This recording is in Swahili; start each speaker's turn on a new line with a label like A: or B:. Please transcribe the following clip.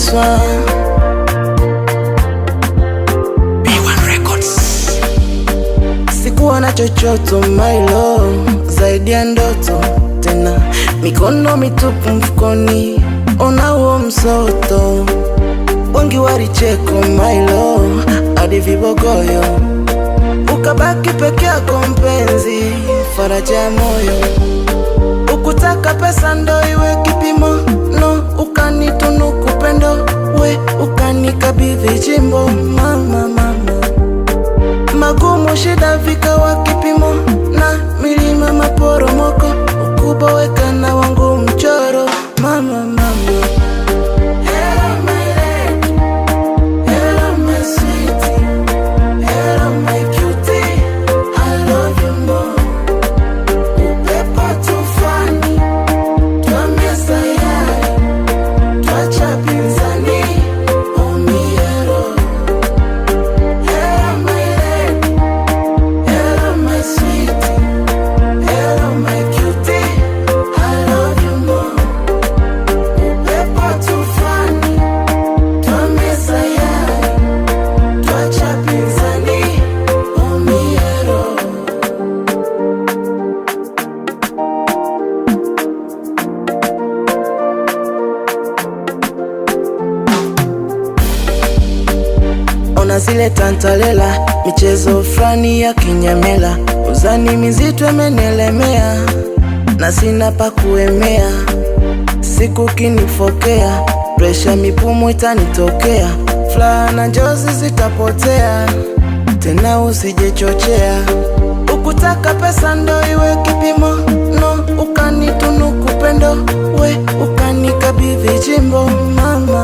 A: besoin.
B: B1 Records.
A: Sikuwa na chochote my love, zaidi ya ndoto. Tena mikono mitupu mfukoni, ona huo msoto. Wengi walicheko my love, hadi vibogoyo. Ukabaki peke yako mpenzi, faraja ya moyo. Ukutaka pesa ndo iwe kipimo, no, ukanitunuku pendo, we ukanikabidhi jimbo. Mama, magumu shida vikawa kipimo, na milima maporomoko, ukubwa weka na wangu mchoro. Mama hello my lady, hello my sweetie, hello my cutie, I love you more. Upepo tufani, tuambie sayari, tuacha pinzani, umiero. Hello my lady, hello my sweetie, hello my cutie, I love you more. Upepo tufani, tuambie sayari, tuacha pinzani, umiero. Ona zile tantalela, michezo frani ya kinyamela. Uzani mizito imenielemea, na sina pa kuemea. Siku kinifokea, presha mipumu itanitokea. Furaha na njozi zitapotea, tena usijechochea. Ukutaka pesa ndo iwe kipimo, no, ukanitunuku pendo, we ukanikabidhi jimbo. Mama